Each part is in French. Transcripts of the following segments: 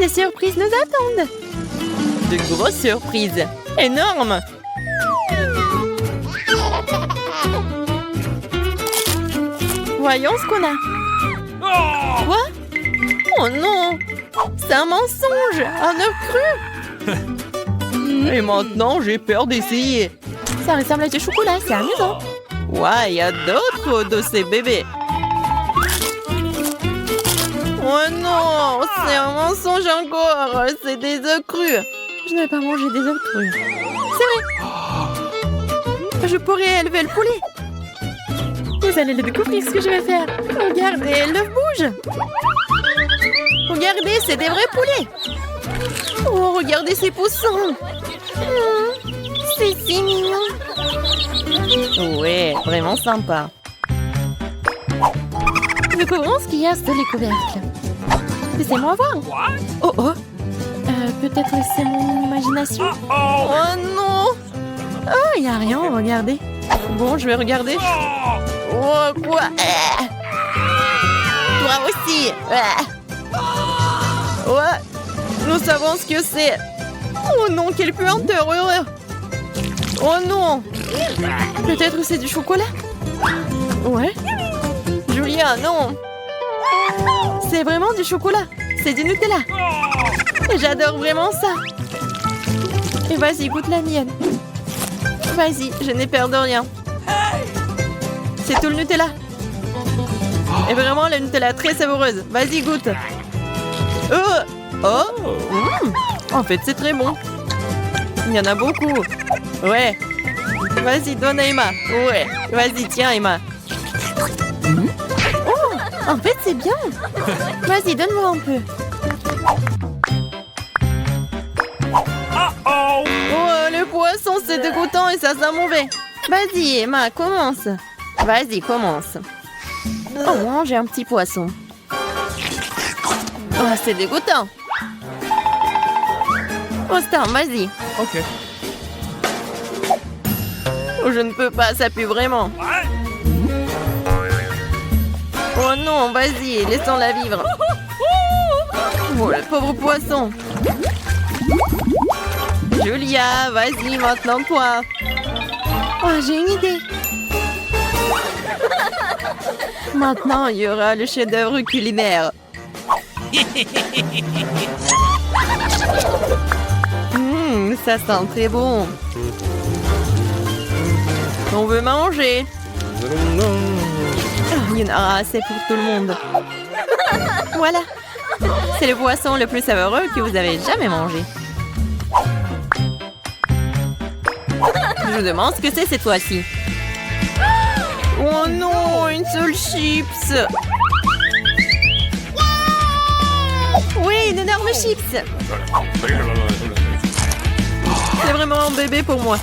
Des surprises nous attendent. De grosses surprises. Énormes. Voyons ce qu'on a. Quoi? Oh non! C'est un mensonge! Un œuf cru! Et maintenant, j'ai peur d'essayer. Ça ressemble à du chocolat, c'est amusant. Ouais, il y a d'autres de ces bébés. Oh non! C'est un mensonge encore! C'est des œufs crus! Je ne vais pas manger des œufs crus. C'est vrai! Je pourrais élever le poulet! Vous allez le découvrir ce que je vais faire. Regardez, l'œuf bouge. Regardez, c'est des vrais poulets. Oh, regardez ces poussins. C'est si mignon. Ouais, vraiment sympa. Découvrons ce qu'il y a sous les couvercles. Laissez-moi voir. Oh oh. Peut-être c'est mon imagination. Oh non. Oh, il n'y a rien, regardez. Bon, je vais regarder. Oh, quoi? Toi aussi. Ouais. Nous savons ce que c'est. Oh non, quelle puanteur. Oh non. Peut-être c'est du chocolat? Ouais. Julia, non. C'est vraiment du chocolat. C'est du Nutella. Et j'adore vraiment ça. Et vas-y, goûte la mienne. Vas-y, je n'ai peur de rien. C'est tout le Nutella. Et vraiment, la Nutella très savoureuse. Vas-y, goûte. En fait, c'est très bon. Il y en a beaucoup. Ouais. Vas-y, donne à Emma. Ouais. Vas-y, tiens, Emma. Oh, en fait, c'est bien. Vas-y, donne-moi un peu. Oh, le poisson, c'est dégoûtant et ça sent mauvais. Vas-y, Emma, commence. Vas-y, commence. Oh, j'ai un petit poisson. Oh, c'est dégoûtant. Oh, Star, vas-y. Ok. Oh, je ne peux pas, ça pue vraiment. Oh non, vas-y, laissons-la vivre. Oh, le pauvre poisson. Julia, vas-y, maintenant toi. Oh, j'ai une idée. Maintenant, il y aura le chef-d'œuvre culinaire. Ça sent très bon. On veut manger. Il y en aura assez pour tout le monde. Voilà. C'est le poisson le plus savoureux que vous avez jamais mangé. Je vous demande ce que c'est cette fois-ci. Oh non, une seule chips. Oui, une énorme chips. C'est vraiment un bébé pour moi.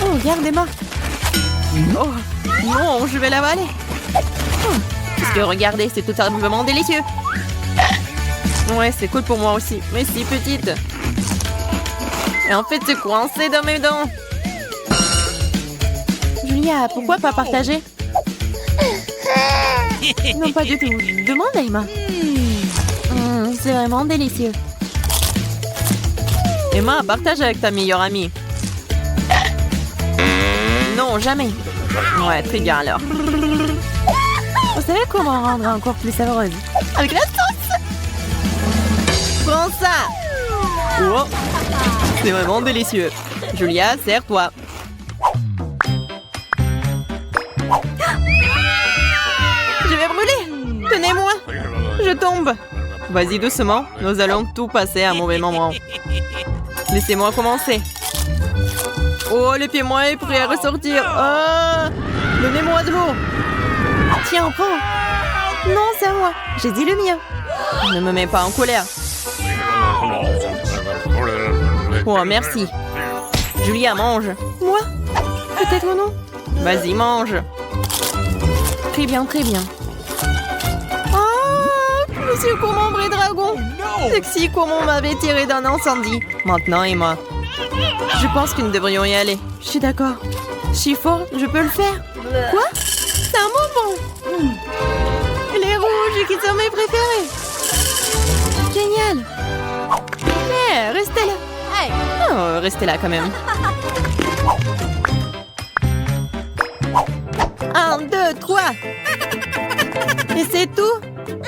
Oh, regarde Emma. Oh, non, je vais l'avaler. Parce que regardez, c'est tout simplement délicieux. Ouais, c'est cool pour moi aussi, mais si petite. Et en fait, c'est coincé dans mes dents. Julia, pourquoi pas partager? Non, pas du tout. Demande à Emma. C'est vraiment délicieux. Emma, partage avec ta meilleure amie. Non, jamais. Ouais, très bien alors. Vous savez comment rendre encore plus savoureuse? Avec la sauce. Prends ça. Oh, c'est vraiment délicieux. Julia, sers-toi. Je vais brûler. Tenez-moi. Je tombe. Vas-y doucement, nous allons tout passer à un mauvais moment. Laissez-moi commencer. Oh, le pied-moi est prêt à ressortir. Oh, donnez-moi de l'eau. Tiens, prends. Non, c'est à moi. J'ai dit le mien. Ne me mets pas en colère. Oh, merci. Julia, mange. Moi? Peut-être non. Vas-y, mange. Très bien, très bien. Monsieur Colombre et Dragon. Sexy comme on m'avait tiré d'un incendie. Maintenant, Emma. Je pense que nous devrions y aller. Je suis d'accord. Chiffon, je peux le faire. Quoi? C'est un bonbon. Les rouges qui sont mes préférés. Génial. facile. Mais restez là. Oh, restez là quand même. 1, 2, 3. Et c'est tout?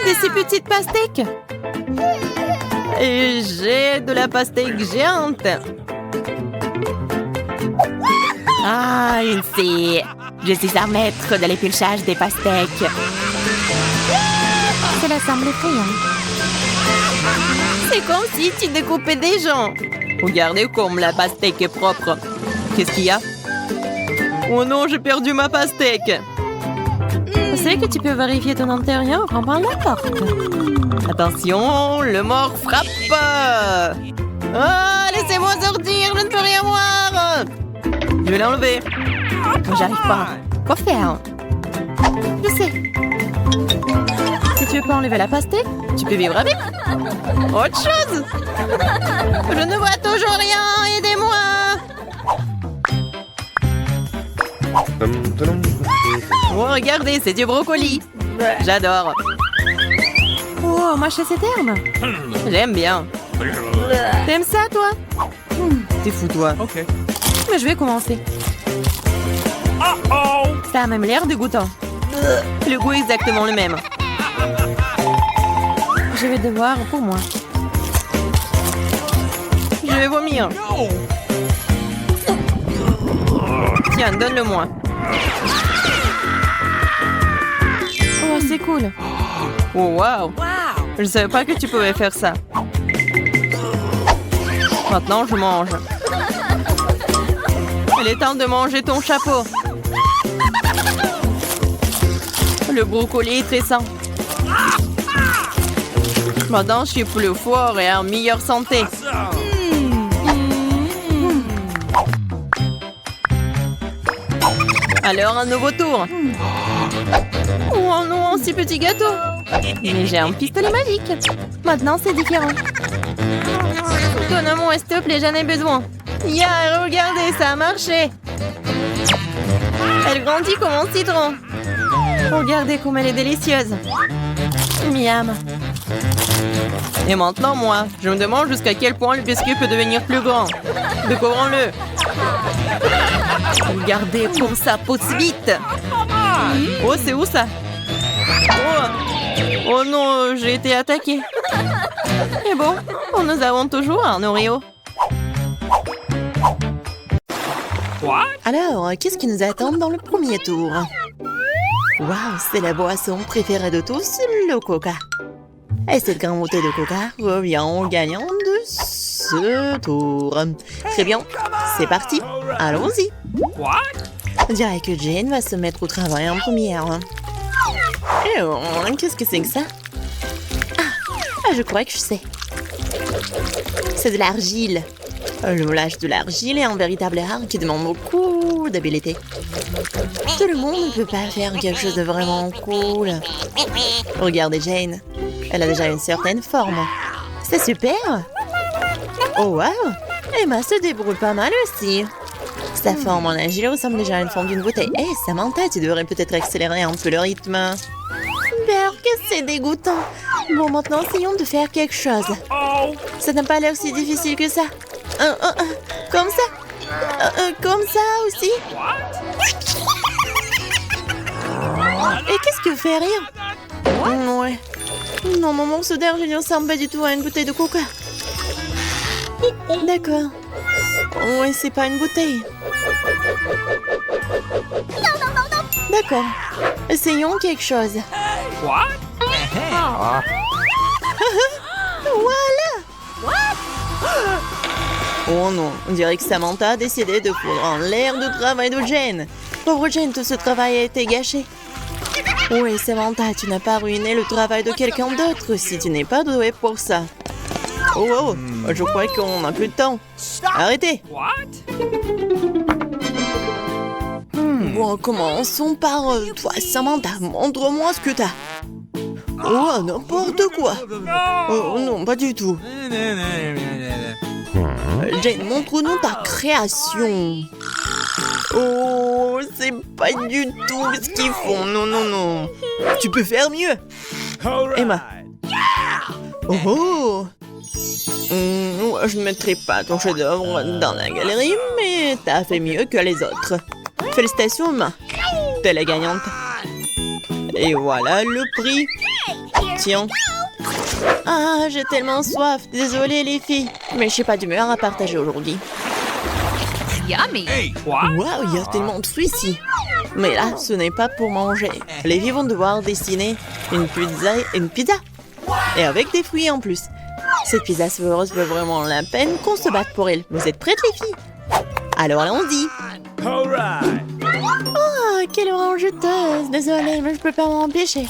Des si petites pastèques? Et j'ai de la pastèque géante. Ah, une scie. Je suis un maître de l'épluchage des pastèques. Cela semble effrayant. C'est comme si tu découpais des gens. Regardez comme la pastèque est propre. Qu'est-ce qu'il y a? Oh non, j'ai perdu ma pastèque. Tu sais que tu peux vérifier ton intérieur en ouvrant la porte. Attention, le mort frappe. Ah, laissez-moi sortir, je ne peux rien voir. Je vais l'enlever. J'arrive pas. Quoi faire? Je sais. Si tu veux pas enlever la pastèque, tu peux vivre avec. Autre chose. Je ne vois toujours rien. Aidez-moi. Oh, regardez, c'est du brocoli. J'adore. Oh, mâcher ces termes. J'aime bien. T'aimes ça, toi? T'es fou, toi. Ok. Mais je vais commencer. Ça a même l'air dégoûtant. Le goût est exactement le même. Je vais devoir pour moi. Je vais vomir. Tiens, donne-le-moi. Oh, c'est cool. Oh, wow. Je ne savais pas que tu pouvais faire ça. Maintenant, je mange. Il est temps de manger ton chapeau. Le brocoli est très sain. Maintenant, je suis plus fort et en meilleure santé. Alors, un nouveau tour. Oh non, un si petit gâteau. Mais j'ai un pistolet magique. Maintenant, c'est différent. Donne-moi, s'il te plaît, j'en ai besoin. Yeah, regardez, ça a marché. Elle grandit comme un citron. Regardez comme elle est délicieuse. Miam. Et maintenant, moi, je me demande jusqu'à quel point le biscuit peut devenir plus grand. Découvrons-le. Regardez comme ça pousse vite. Oh, c'est où ça? Oh non, j'ai été attaquée. Et bon, nous avons toujours un Oreo. Alors, qu'est-ce qui nous attend dans le premier tour? Waouh, c'est la boisson préférée de tous, le coca. Et cette grande bouteille de coca revient au gagnant de ce tour. Très bien, c'est parti, allons-y. On dirait que Jane va se mettre au travail en première. Et qu'est-ce que c'est que ça? Ah, je crois que je sais. C'est de l'argile. Le moulage de l'argile est un véritable art qui demande beaucoup d'habileté. Tout le monde ne peut pas faire quelque chose de vraiment cool. Regardez Jane. Elle a déjà une certaine forme. C'est super. Oh wow. Emma se débrouille pas mal aussi. Sa forme en argile ressemble déjà à une forme d'une bouteille. Hé, Samantha, tu devrais peut-être accélérer un peu le rythme. Berk, c'est dégoûtant. Bon, maintenant, essayons de faire quelque chose. Ça n'a pas l'air si difficile que ça. Comme ça. Comme ça aussi. Et qu'est-ce que fait rire? Ouais. Non, mon morceau d'argile ne ressemble pas du tout à une bouteille de coca. D'accord. Ouais, c'est pas une bouteille. D'accord. Essayons quelque chose. Voilà. Oh non, on dirait que Samantha a décidé de foutre en l'air de travail de Jane. Pauvre Jane, tout ce travail a été gâché. Oui, Samantha, tu n'as pas ruiné le travail de quelqu'un d'autre si tu n'es pas douée pour ça. Oh, je crois qu'on n'a plus de temps. Arrêtez. Bon, commençons par toi, Samantha. Montre-moi ce que t'as. Oh, n'importe quoi. Oh non, pas du tout. Jane, montre-nous ta création. Oh, c'est pas du tout ce qu'ils font. Non, non, non. Tu peux faire mieux. Emma. Oh, Je ne mettrai pas ton chef-d'œuvre dans la galerie, mais t'as fait mieux que les autres. Félicitations, Ma. T'es la gagnante. Et voilà le prix. Tiens. Ah, j'ai tellement soif. Désolée, les filles. Mais je suis pas d'humeur à partager aujourd'hui. Yummy. Waouh, il y a tellement de fruits ici. Mais là, ce n'est pas pour manger. Les filles vont devoir dessiner une pizza. Et avec des fruits en plus. Cette pizza savoureuse vaut vraiment la peine qu'on se batte pour elle. Vous êtes prêtes, les filles? Alors allons-y. Oh, quelle orange juteuse. Désolée, mais je peux pas m'en empêcher.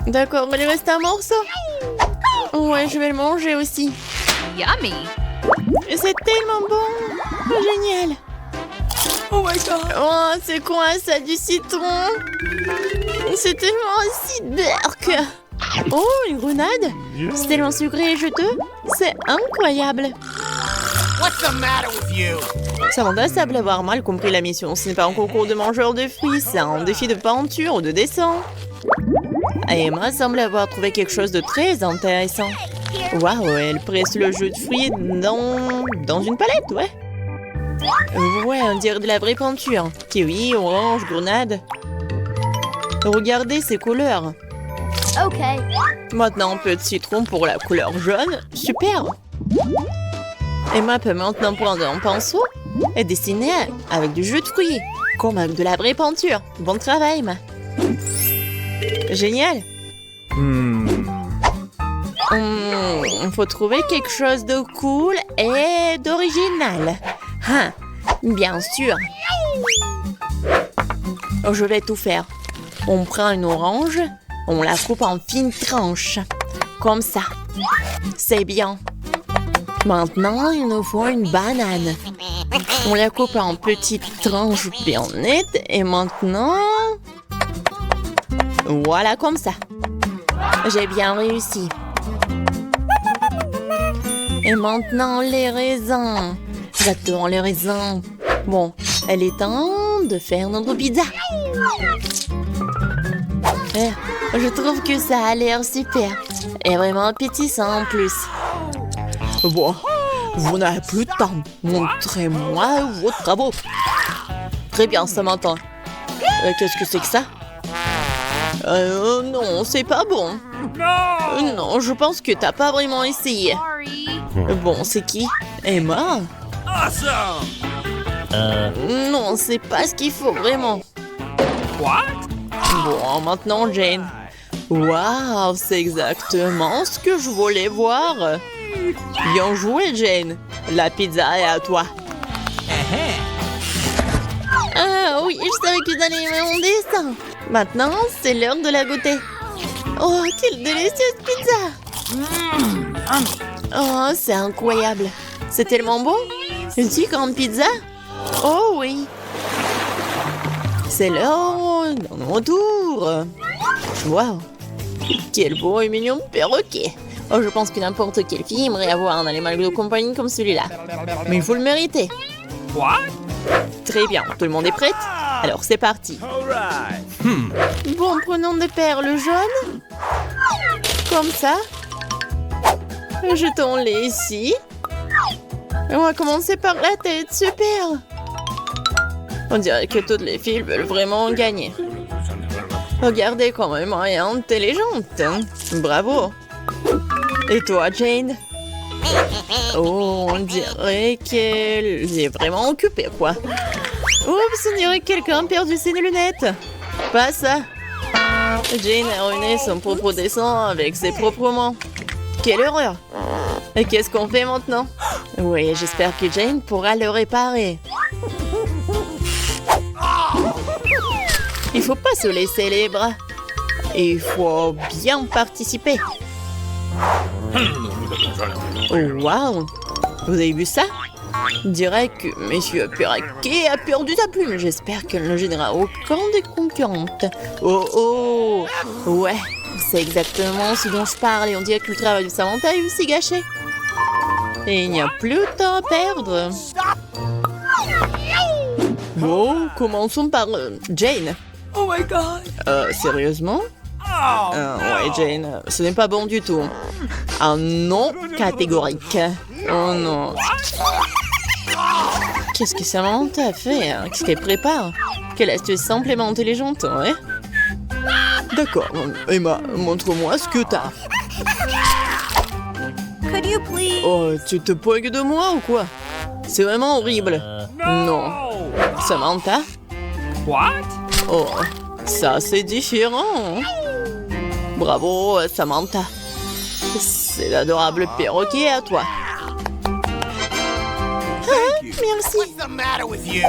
D'accord, il reste un morceau. Ouais, je vais le manger aussi. Yummy. C'est tellement bon. Oh, génial. Oh my god. Oh, c'est quoi ça, du citron? C'est tellement acide. Berk. Oh, une grenade. C'est tellement sucré et juteux. C'est incroyable. What's the matter with you? Samantha semble avoir mal compris la mission. Ce n'est pas un concours de mangeurs de fruits, c'est un défi de peinture ou de dessin. Et Emma semble avoir trouvé quelque chose de très intéressant. Waouh, elle presse le jus de fruits dans une palette, ouais. Ouais, on dirait de la vraie peinture. Kiwi, orange, grenade. Regardez ces couleurs. Ok. Maintenant, un peu de citron pour la couleur jaune. Super. Emma peut maintenant prendre un pinceau et dessiner avec du jus de fruits, comme avec de la vraie peinture. Bon travail, Emma. Génial. Faut trouver quelque chose de cool et d'original. Hein, bien sûr. Je vais tout faire. On prend une orange, on la coupe en fines tranches. Comme ça. C'est bien. Maintenant, il nous faut une banane. On la coupe en petites tranches bien nettes. Et maintenant... Voilà, comme ça. J'ai bien réussi. Et maintenant, les raisins. J'adore les raisins. Bon, il est temps de faire notre pizza. Je trouve que ça a l'air super. Et vraiment appétissant en plus. Bon, vous n'avez plus de temps. Montrez-moi vos travaux. Très bien, Samantha. Qu'est-ce que c'est que ça? Non, c'est pas bon. Non, je pense que t'as pas vraiment essayé. Sorry. Bon, c'est qui? Emma? Awesome! Non, c'est pas ce qu'il faut vraiment. What? Bon, maintenant, Jane. Waouh, c'est exactement ce que je voulais voir. Bien joué, Jane. La pizza est à toi. Ah oui, je savais que t'allais aimer mon dessin. Maintenant, c'est l'heure de la goûter. Oh, quelle délicieuse pizza! Oh, c'est incroyable. C'est tellement bon. Une si grande pizza? Oh oui. C'est l'heure de mon tour. Waouh. Quel beau et mignon perroquet. Oh, je pense que n'importe quelle fille aimerait avoir un animal de compagnie comme celui-là. Mais il faut le mériter. What? Très bien, tout le monde est prêt? Alors c'est parti. Alright. Bon, prenons des perles jaunes. Comme ça. Jetons-les ici. Et on va commencer par la tête, super. On dirait que toutes les filles veulent vraiment gagner. Regardez comment elle est intelligente. Hein? Bravo. Et toi, Jane? Oh, on dirait qu'elle est vraiment occupée, quoi. Oups, on dirait que quelqu'un a perdu ses lunettes. Pas ça. Jane a ruiné son propre dessin avec ses propres mains. Quelle horreur. Et qu'est-ce qu'on fait maintenant? Oui, j'espère que Jane pourra le réparer. Il faut pas se laisser les bras. Il faut bien participer. Oh, waouh! Vous avez vu ça? On dirait que Monsieur Perroquet a perdu sa plume. J'espère qu'elle ne gênera aucun des concurrentes. Oh oh! Ouais, c'est exactement ce dont je parle. Et on dirait que le travail de Samantha est aussi gâché. Et il n'y a plus de temps à perdre. Bon, commençons par Jane. Oh my god. Sérieusement? Ouais, Jane, ce n'est pas bon du tout. Un non catégorique. Oh non. Qu'est-ce que Samantha fait? Qu'est-ce qu'elle prépare? Quelle astuce simplement intelligente, ouais? D'accord, Emma, montre-moi ce que t'as. Could you please? Oh, tu te poigues de moi ou quoi? C'est vraiment horrible. Non. Samantha? What? Oh, ça c'est différent. Bravo, Samantha. C'est l'adorable perroquet à toi. Ah, merci.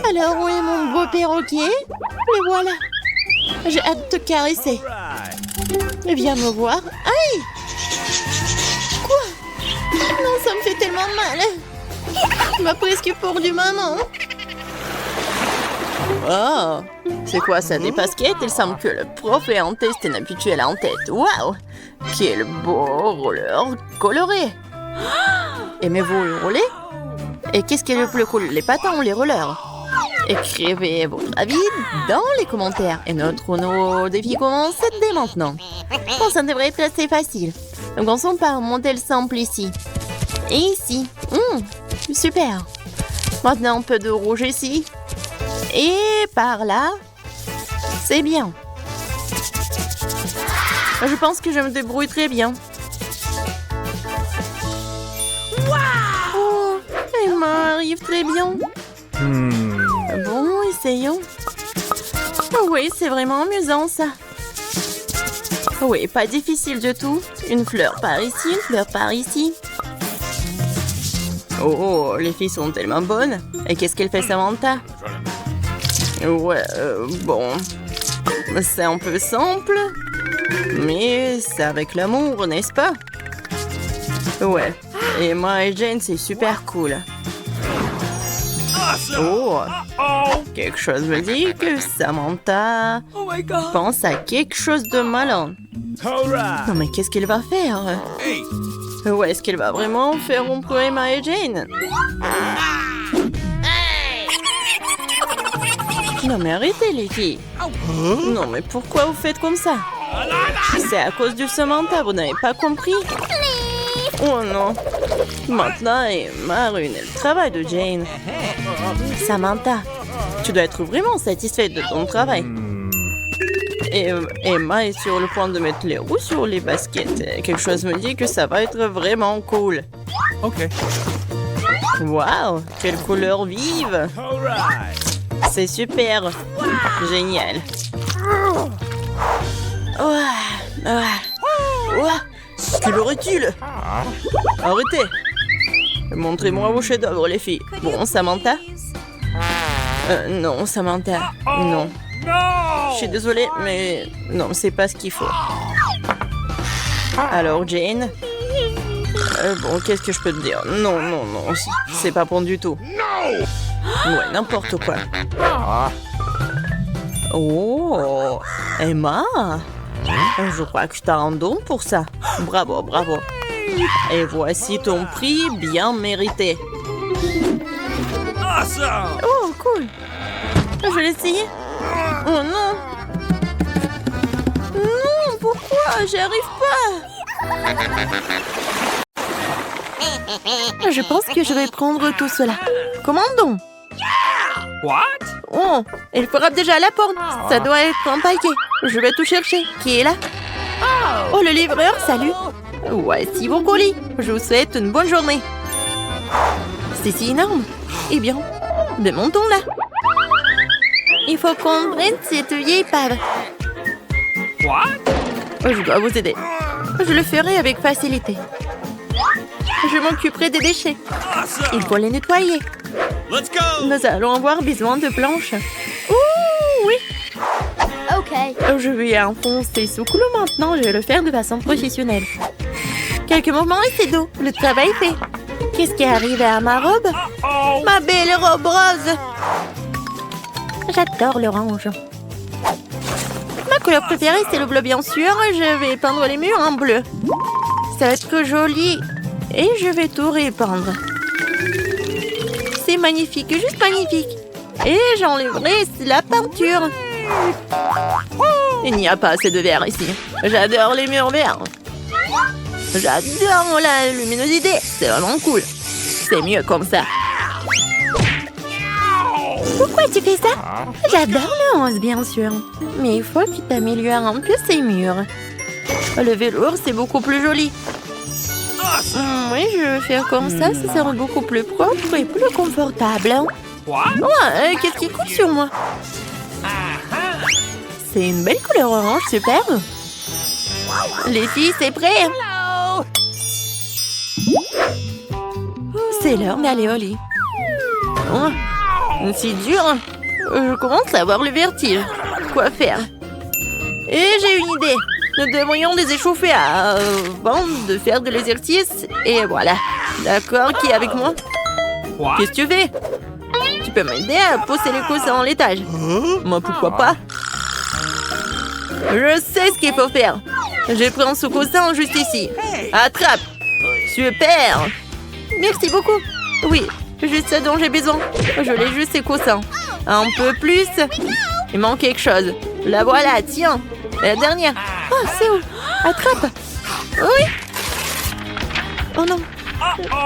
Alors, où est mon beau perroquet? Le voilà. J'ai hâte de te caresser. Right. Viens me voir. Aïe! Quoi? Non, ça me fait tellement mal. Tu m'as presque pourdu ma main. Oh, c'est quoi ça, des baskets? Il semble que le prof est en test inhabituel en tête. Waouh! Quel beau roller coloré! Aimez-vous rouler? Et qu'est-ce qui est le plus cool, les patins ou les rollers? Écrivez votre avis dans les commentaires. Et notre défi commence dès maintenant. Bon, ça devrait être assez facile. Donc, commençons par un modèle simple ici. Et ici. Super. Maintenant, un peu de rouge ici. Et par là. C'est bien. Je pense que je me débrouille très bien. Oh, Emma arrive très bien. Bon, essayons. Oh oui, c'est vraiment amusant ça. Oui, pas difficile du tout. Une fleur par ici, une fleur par ici. Oh, les filles sont tellement bonnes. Et qu'est-ce qu'elle fait, Samantha? Ouais, bon. C'est un peu simple. Mais c'est avec l'amour, n'est-ce pas? Ouais. Emma et Jane, c'est super cool. Oh, quelque chose me dit que Samantha pense à quelque chose de malin. Alright. Non mais qu'est-ce qu'elle va faire? Hey. Ou est-ce qu'elle va vraiment faire rompre Emma et Jane? Non mais arrêtez les filles. Non mais pourquoi vous faites comme ça? C'est à cause du Samantha, vous n'avez pas compris? Oh non. Maintenant, Emma ruine le travail de Jane. Samantha, tu dois être vraiment satisfaite de ton travail. Et Emma est sur le point de mettre les roues sur les baskets. Quelque chose me dit que ça va être vraiment cool. Okay. Waouh, quelle couleur vive! Alright. C'est super! Génial! Que leur est-il? Arrêtez! Montrez-moi vos chefs-d'œuvre, les filles. Bon, Samantha? Non, Samantha. Non. No. Je suis désolée, mais non, c'est pas ce qu'il faut. Alors, Jane? Bon, qu'est-ce que je peux te dire? Non, non, non, c'est pas bon du tout. Ouais, n'importe quoi. Oh, Emma? Je crois que tu as un don pour ça. Bravo, bravo. Et voici ton prix bien mérité. Awesome. Oh, cool. Je vais l'essayer. Oh non. Non, pourquoi? J'y arrive pas. Je pense que je vais prendre tout cela. Commandons. What? Oh, il frappe déjà à la porte. Ça doit être un paquet. Je vais tout chercher. Qui est là? Oh, le livreur, salut. Voici vos colis. Je vous souhaite une bonne journée. C'est si énorme. Eh bien, démontons là. Il faut qu'on prenne cette vieille épave. What? Je dois vous aider. Je le ferai avec facilité. Je m'occuperai des déchets. Awesome. Il faut les nettoyer. Let's go. Nous allons avoir besoin de planches. Ouh, oui. Okay. Je vais enfoncer ce clou maintenant. Je vais le faire de façon professionnelle. Quelques mouvements et c'est tout. Le travail est fait. Qu'est-ce qui est arrivé à ma robe? Oh. Ma belle robe rose. J'adore l'orange. Ma couleur préférée, c'est le bleu, bien sûr. Je vais peindre les murs en bleu. Ça va être joli. Et je vais tout répandre. C'est magnifique, juste magnifique. Et j'enlèverai la peinture. Il n'y a pas assez de verre ici. J'adore les murs verts. J'adore la luminosité. C'est vraiment cool. C'est mieux comme ça. Pourquoi tu fais ça? J'adore le 11, bien sûr. Mais il faut que tu t'améliores un peu ces murs. Le velours, c'est beaucoup plus joli. Oui, je vais faire comme ça sera beaucoup plus propre et plus confortable. What? Oh, qu'est-ce qui coule sur moi? C'est une belle couleur orange, super. Les filles, c'est prêt. C'est l'heure d'aller au lit. Oh, c'est dur. Je commence à avoir le vertige. Quoi faire? Et j'ai une idée. Nous devrions les échauffer avant de faire de l'exercice. Et voilà. D'accord, qui est avec moi? What? Qu'est-ce que tu fais? Tu peux m'aider à poser les coussins en l'étage? Moi, pourquoi pas? Je sais ce qu'il faut faire. Je prends ce coussin juste ici. Attrape! Super! Merci beaucoup. Oui, juste ce dont j'ai besoin. Je l'ai juste ces coussins. Un peu plus. Il manque quelque chose. La voilà, tiens. La dernière. Oh, c'est où? Attrape! Oui! Oh non!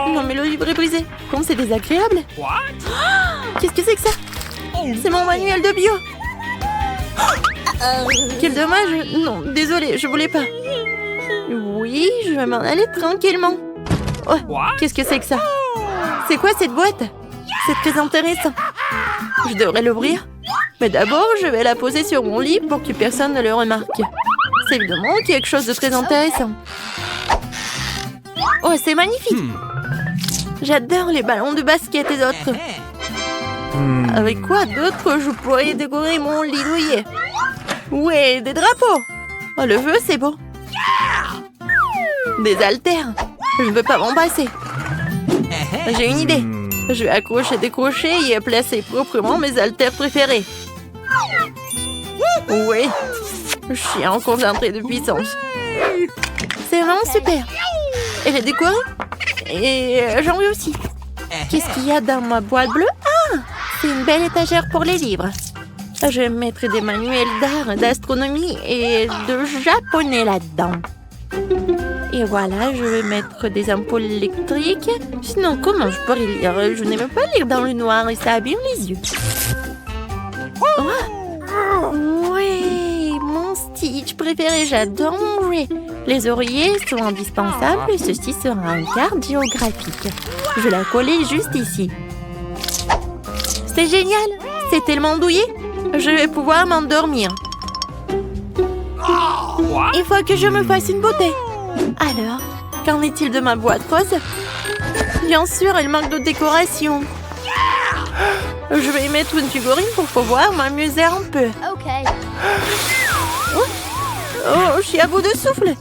Non, mais le livre est brisé. Comme c'est désagréable. What? Qu'est-ce que c'est que ça? C'est mon manuel de bio. Quel dommage. Non, désolée, je voulais pas. Oui, je vais m'en aller tranquillement. Oh, qu'est-ce que c'est que ça? C'est quoi cette boîte? C'est très intéressant. Je devrais l'ouvrir. Mais d'abord, je vais la poser sur mon lit pour que personne ne le remarque. C'est évidemment quelque chose de très intéressant. Oh, c'est magnifique. J'adore les ballons de basket et d'autres. Avec quoi d'autre je pourrais décorer mon lit douillet? Ouais, des drapeaux. Oh, le feu, c'est beau. Des haltères. Je ne veux pas m'en passer. J'ai une idée. Je vais accrocher des crochets et placer proprement mes haltères préférés. Oui, je suis en concentré de puissance. C'est vraiment super. Elle est décorée. Et j'en veux aussi. Qu'est-ce qu'il y a dans ma boîte bleue? Ah, c'est une belle étagère pour les livres. Je vais mettre des manuels d'art, d'astronomie et de japonais là-dedans. Et voilà, je vais mettre des ampoules électriques. Sinon, comment je pourrais lire? Je n'aime pas lire dans le noir et ça abîme les yeux. Oh, ouais, mon Stitch préféré, j'adore manger. Les oreillers sont indispensables et ceci sera une carte géographique. Je vais la coller juste ici. C'est génial, c'est tellement douillet. Je vais pouvoir m'endormir. Il faut que je me fasse une beauté. Alors, qu'en est-il de ma boîte rose? Bien sûr, elle manque de décoration. Je vais y mettre une figurine pour pouvoir m'amuser un peu. Okay. Oh, je suis à bout de souffle.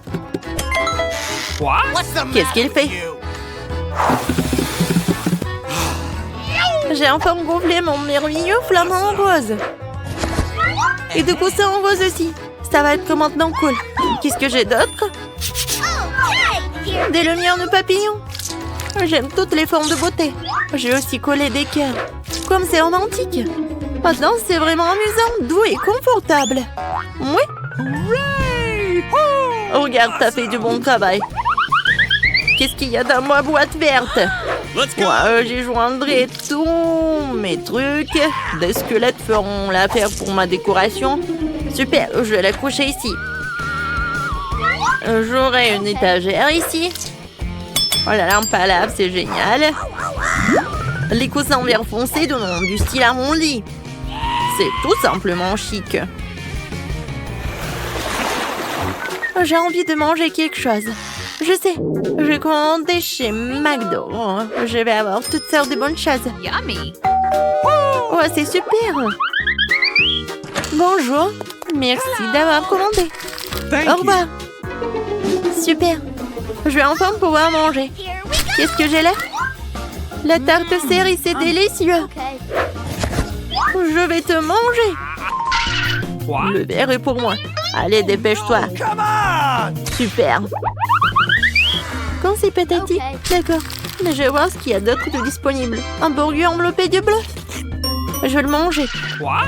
Qu'est-ce qu'il fait? J'ai enfin gonflé mon merveilleux flamant rose. Et de coussins en rose aussi. Ça va être maintenant cool. Qu'est-ce que j'ai d'autre? Des lumières de papillons. J'aime toutes les formes de beauté. J'ai aussi collé des cœurs. Comme c'est romantique. Maintenant, c'est vraiment amusant, doux et confortable. Oui. Regarde, t'as fait du bon travail. Qu'est-ce qu'il y a dans ma boîte verte? Moi, j'y joindrai tous mes trucs. Des squelettes feront l'affaire pour ma décoration. Super, je vais l'accrocher ici. J'aurai une étagère ici. Oh, la lampe à lave, c'est génial. Les coussins vert foncé donnent du style à mon lit. C'est tout simplement chic. J'ai envie de manger quelque chose. Je sais, je vais commander chez McDo. Je vais avoir toutes sortes de bonnes choses. Yummy. Oh, c'est super. Bonjour, merci d'avoir commandé. Au revoir. Super, je vais enfin pouvoir manger. Qu'est-ce que j'ai là? La tarte cerise, c'est délicieux. Okay. Je vais te manger. Le verre est pour moi. Allez, dépêche-toi. Super. Quand c'est patati? Ok. D'accord. Mais je vais voir ce qu'il y a d'autre de disponible. Un burger enveloppé de bleu. Je vais le manger. What?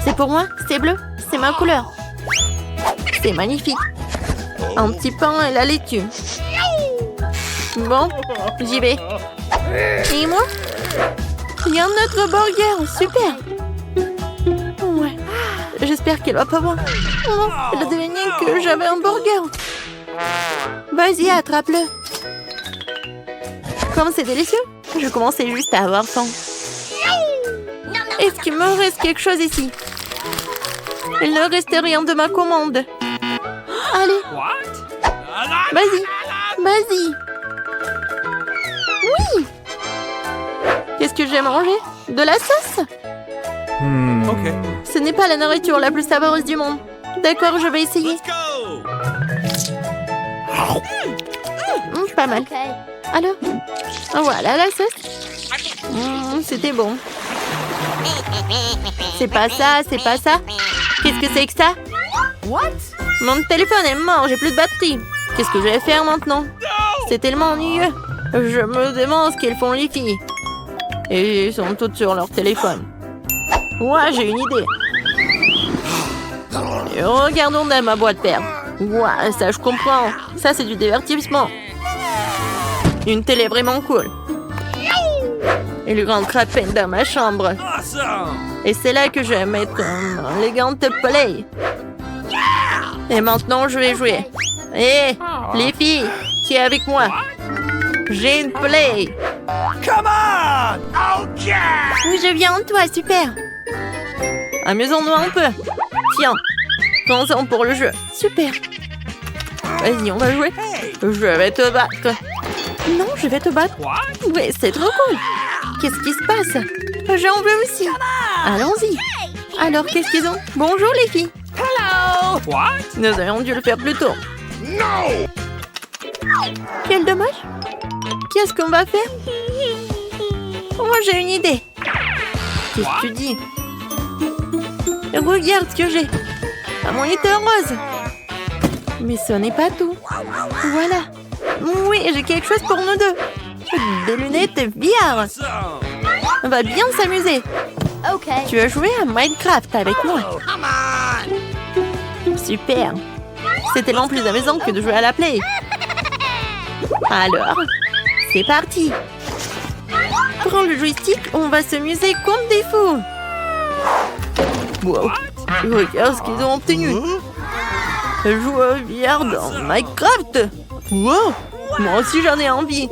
C'est pour moi, c'est bleu. C'est ma couleur. C'est magnifique. Un petit pain et la laitue. Bon, j'y vais. Et moi? Il y a un autre burger. Super. Ouais. J'espère qu'elle va pas voir. Non, elle a deviné que j'avais un burger. Vas-y, attrape-le. Comme c'est délicieux. Je commençais juste à avoir faim. Est-ce qu'il me reste quelque chose ici? Il ne restait rien de ma commande. Allez, What? vas-y, vas-y. Oui. Qu'est-ce que j'ai mangé? De la sauce? Okay. Ce n'est pas la nourriture la plus savoureuse du monde. D'accord, je vais essayer. Let's go. Pas mal. Okay. Alors, voilà la sauce. C'était bon. C'est pas ça, c'est pas ça. Qu'est-ce que c'est que ça? What? Mon téléphone est mort, j'ai plus de batterie. Qu'est-ce que je vais faire maintenant? C'est tellement ennuyeux. Je me demande ce qu'elles font les filles. Et elles sont toutes sur leur téléphone. Ouais, j'ai une idée. Et regardons dans ma boîte père. Ouais, ça je comprends. Ça c'est du divertissement. Une télé vraiment cool. Il rentre à peine dans ma chambre. Awesome. Et c'est là que je vais mettre un élégante play. Et maintenant, je vais jouer. Hé, les filles, qui est avec moi? J'ai une play. Come on. Okay. Oui, je viens de toi, super. Amusons-nous un peu. Tiens, prends-en pour le jeu. Super. Vas-y, on va jouer. Je vais te battre. Non, je vais te battre. What? Oui, c'est trop cool. Qu'est-ce qui se passe? J'en veux aussi. Allons-y. Alors, qu'est-ce qu'ils ont? Bonjour, les filles. What? Nous aurions dû le faire plus tôt. No. Quel dommage. Qu'est-ce qu'on va faire? Moi, j'ai une idée. Qu'est-ce que tu dis? Regarde ce que j'ai. Un moniteur rose. Mais ce n'est pas tout. Voilà. Oui, j'ai quelque chose pour nous deux. Des lunettes VR. Awesome. On va bien s'amuser. Okay. Tu veux jouer à Minecraft avec moi? Come on. Super. C'est tellement plus amusant que de jouer à la play. Alors, c'est parti. Prends le joystick, on va s'amuser comme des fous. Wow. Regarde ce qu'ils ont obtenu. Jouer VR dans Minecraft. Wow. Moi aussi j'en ai envie.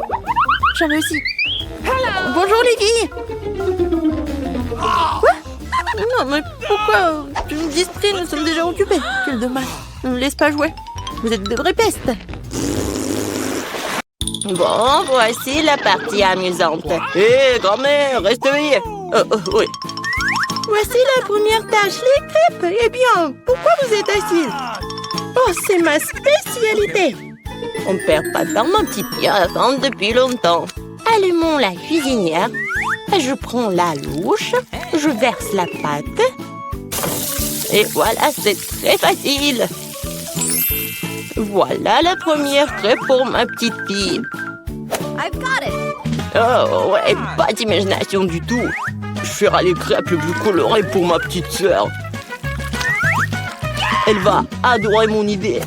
J'en ai aussi. Bonjour les filles. Quoi? Non mais pourquoi tu me distrais? Nous sommes déjà occupés. Quel dommage. Ne me laisse pas jouer. Vous êtes de vraies pestes. Bon, voici la partie amusante. Hé, grand-mère, reste éveillée. Oui. Voici la première tâche, les crêpes. Eh bien, pourquoi vous êtes assise? Oh, c'est ma spécialité. On ne perd pas de temps, mon petit pied, à attendre depuis longtemps. Allumons la cuisinière. Je prends la louche. Je verse la pâte. Et voilà, c'est très facile. Voilà la première crêpe pour ma petite fille. I've got it. Oh, ouais, pas d'imagination du tout. Je ferai les crêpes les plus colorées pour ma petite sœur. Elle va adorer mon idée.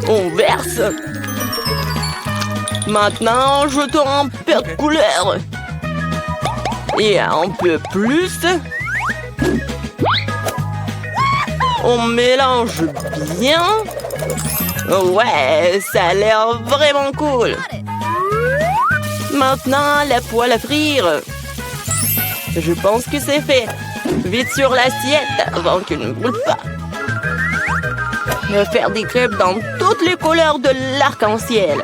On verse. Maintenant, jetons un peu de couleur. Et un peu plus. On mélange bien. Ouais, ça a l'air vraiment cool. Maintenant, la poêle à frire. Je pense que c'est fait. Vite sur l'assiette avant qu'elle ne brûle pas. Je vais faire des crêpes dans toutes les couleurs de l'arc-en-ciel.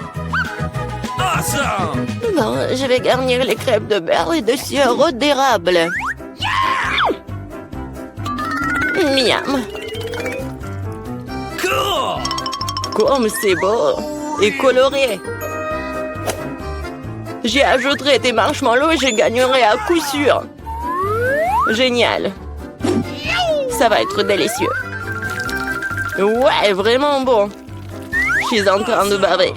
Awesome. Bon, je vais garnir les crêpes de beurre et de sirop d'érable. Miam. Cool. Comme c'est beau et coloré. J'y ajouterai des marshmallows et je gagnerai à coup sûr. Génial. Ça va être délicieux. Ouais, vraiment bon. Je suis en train de baver.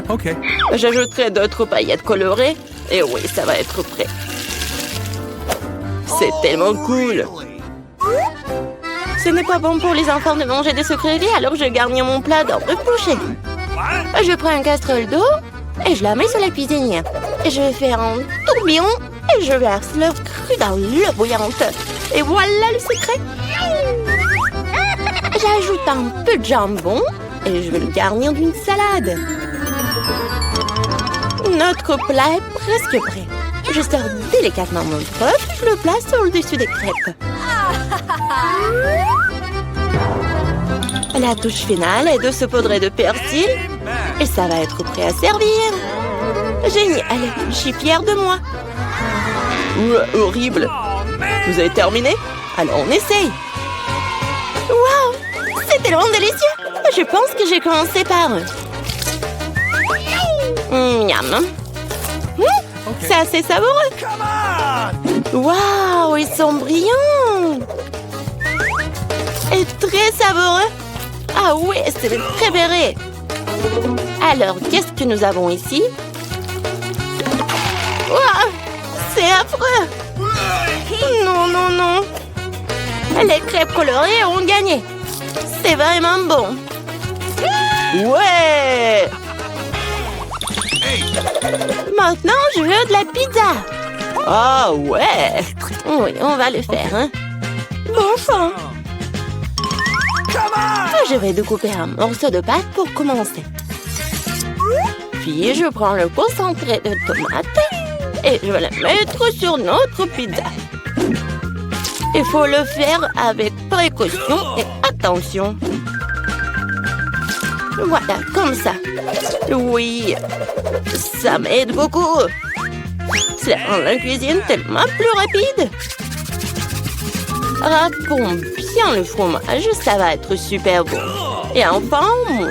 Okay. J'ajouterai d'autres paillettes colorées. Et oui, ça va être prêt. C'est tellement cool. Ce n'est pas bon pour les enfants de manger des sucreries, alors je garnis mon plat dans le boucher. Je prends une casserole d'eau et je la mets sur la cuisinière. Et je vais faire un tourbillon et je verse l'œuf cru dans l'eau bouillante. Et voilà le secret. J'ajoute un peu de jambon et je vais le garnir d'une salade. Notre plat est presque prêt. Je sors délicatement mon œuf, je le place sur le dessus des crêpes. La touche finale est de saupoudrer de persil et ça va être prêt à servir. Génial, je suis fière de moi. Horrible. Vous avez terminé? Alors on essaye. Waouh, c'est tellement délicieux. Je pense que j'ai commencé par... Miam. C'est assez savoureux. Waouh, ils sont brillants. Et très savoureux. Ah oui, c'est mes préférés. Alors, qu'est-ce que nous avons ici? Waouh, c'est affreux. Non, non, non. Les crêpes colorées ont gagné. C'est vraiment bon. Ouais. Maintenant, je veux de la pizza. Ah ouais. Oui, on va le faire, hein. Bon sang. Je vais découper un morceau de pâte pour commencer. Puis, je prends le concentré de tomate et je vais le mettre sur notre pizza. Il faut le faire avec précaution et attention. Voilà, comme ça. Oui, ça m'aide beaucoup. Ça rend la cuisine tellement plus rapide. Râpons bien le fromage, ça va être super bon. Et enfin,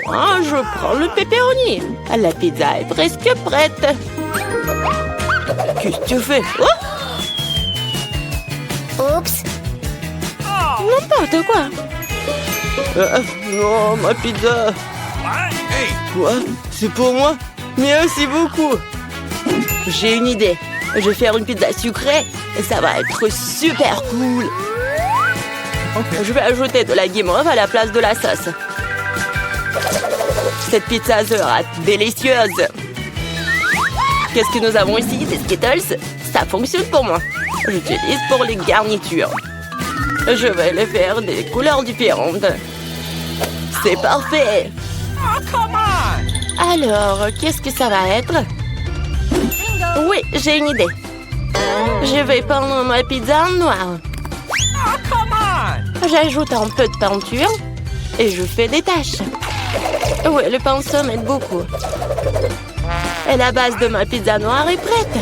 moi, je prends le pepperoni. La pizza est presque prête. Qu'est-ce que tu fais? Oups. N'importe quoi. Non, ma pizza. Quoi? C'est pour moi? Merci beaucoup. J'ai une idée. Je vais faire une pizza sucrée et ça va être super cool. Je vais ajouter de la guimauve à la place de la sauce. Cette pizza sera délicieuse. Qu'est-ce que nous avons ici? Des Skittles? Ça fonctionne pour moi. J'utilise pour les garnitures. Je vais les faire des couleurs différentes. C'est parfait. Alors, qu'est-ce que ça va être? Oui, j'ai une idée. Je vais peindre ma pizza en noir. J'ajoute un peu de peinture et je fais des taches. Oui, le pinceau m'aide beaucoup. Et la base de ma pizza noire est prête.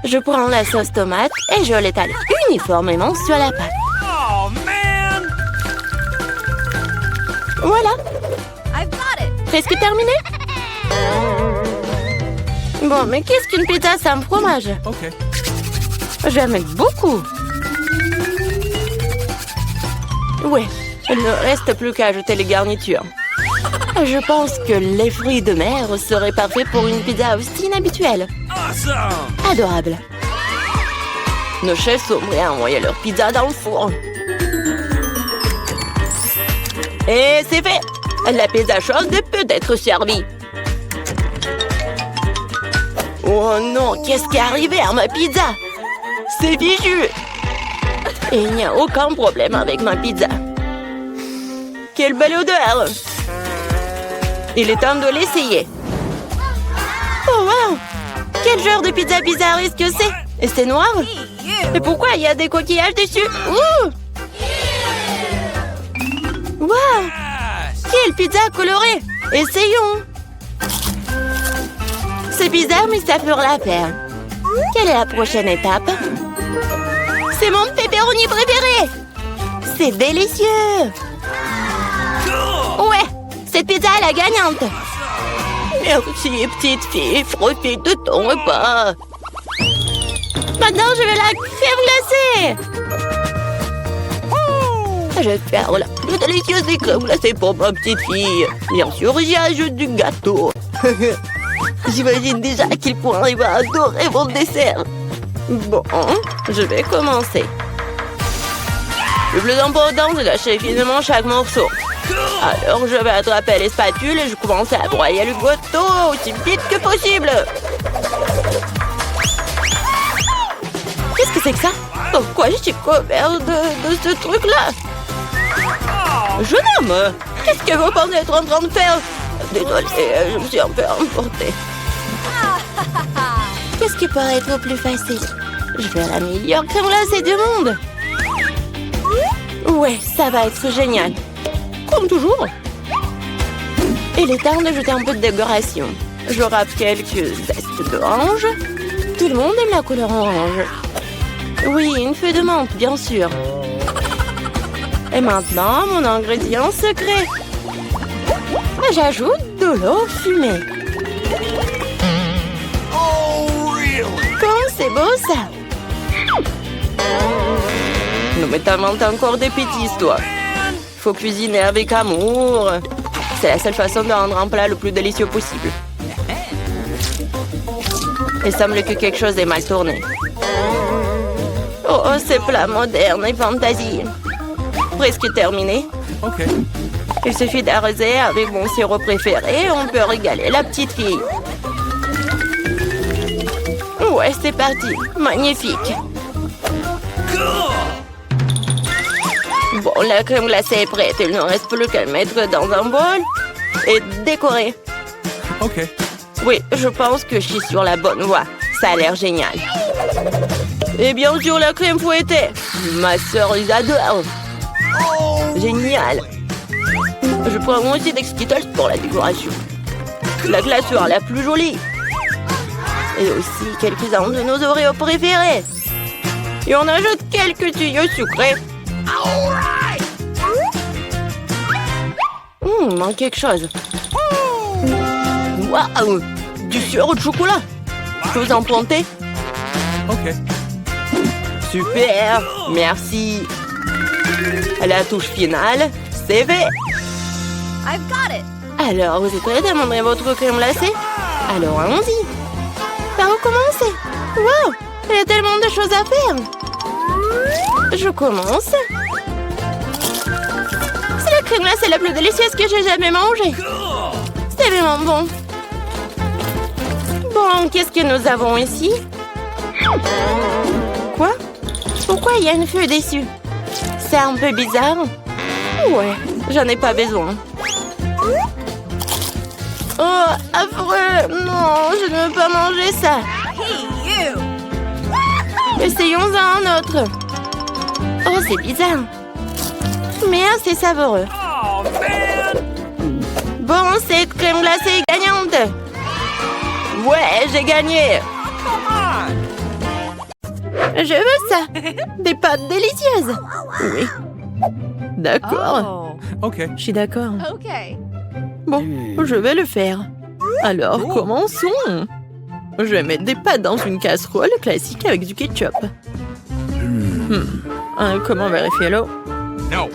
Je prends la sauce tomate et je l'étale uniformément sur la pâte. Oh, man! Voilà, I've got it. presque terminé. Bon, mais qu'est-ce qu'une pizza sans fromage? Okay. Je vais en mettre beaucoup. Oui, il ne reste plus qu'à ajouter les garnitures. Je pense que les fruits de mer seraient parfaits pour une pizza aussi inhabituelle. Awesome! Adorable. Nos chefs sont prêts à envoyer leur pizza dans le four. Et c'est fait! La pizza chaude peut être servie. Oh non, qu'est-ce qui est arrivé à ma pizza? C'est fichu! Et il n'y a aucun problème avec ma pizza. Quelle belle odeur! Il est temps de l'essayer. Oh wow! Quel genre de pizza bizarre est-ce que c'est? Et c'est noir? Et pourquoi il y a des coquillages dessus? Ouh! Wow! Quelle pizza colorée! Essayons! C'est bizarre, mais ça fera l'affaire. Quelle est la prochaine étape? C'est mon pepperoni préféré! C'est délicieux! Ouais! Cette pizza est la gagnante! Merci, petite fille, profite de ton repas! Maintenant, je vais la crème glacée! Je vais faire la plus délicieuse des crèmes glacées pour ma petite fille. Bien sûr, j'y ajoute du gâteau. J'imagine déjà à quel point il va adorer mon dessert. Bon, je vais commencer. Le plus important, c'est d'acheter finement chaque morceau. Alors, je vais attraper les spatules et je commence à broyer le gâteau aussi vite que possible. Qu'est-ce que c'est que ça? Pourquoi je suis couvert de ce truc-là? Jeune homme, qu'est-ce que vous pensez être en train de faire? Désolée, je me suis un peu emportée. Qu'est-ce qui pourrait être plus facile? Je vais la meilleure crème glacée du monde. Ouais, ça va être génial. Comme toujours. Il est temps de jeter un peu de décoration. Je râpe quelques zestes d'orange. Tout le monde aime la couleur orange. Oui, une feuille de menthe, bien sûr. Et maintenant, mon ingrédient secret. J'ajoute de l'eau fumée. Comme c'est beau, ça. Non, mais t'inventes encore des bêtises, toi. Faut cuisiner avec amour. C'est la seule façon de rendre un plat le plus délicieux possible. Il semble que quelque chose est mal tourné. Oh, ce plat moderne et fantasy. Presque terminé. Okay. Il suffit d'arroser avec mon sirop préféré et on peut régaler la petite fille. Ouais, c'est parti. Magnifique. Bon, la crème glacée est prête. Il ne reste plus qu'à le mettre dans un bol et décorer. Ok. Oui, je pense que je suis sur la bonne voie. Ça a l'air génial. Et bien sûr, la crème fouettée. Ma sœur les adore. Génial. Je prends moi aussi des Skittles pour la décoration. La glace sera la plus jolie. Et aussi quelques-uns de nos Oreos préférés. Et on ajoute quelques tuyaux sucrés. Il manque quelque chose. Waouh! Du sirop de chocolat. Je peux vous en planter? Ok. Super! Merci. La touche finale, c'est fait. I've got it. Alors, vous êtes prêts à montrer votre crème glacée? Alors, allons-y. Par où commencer? Wow! Il y a tellement de choses à faire. Je commence. C'est la crème glacée la plus délicieuse que j'ai jamais mangée. C'est vraiment bon. Bon, qu'est-ce que nous avons ici? Quoi? Pourquoi il y a une feuille dessus? C'est un peu bizarre. Ouais, j'en ai pas besoin. Oh, affreux! Non, je ne veux pas manger ça. Hey, you. Essayons un autre. Oh, c'est bizarre. Mais assez savoureux. Oh, man! Bon, cette crème glacée est gagnante. Ouais, j'ai gagné. Je veux ça. Des pâtes délicieuses. Oui. D'accord. Ok. Je suis d'accord. Okay. Bon, je vais le faire. Alors, commençons. Je vais mettre des pâtes dans une casserole classique avec du ketchup. Comment vérifier l'eau? No.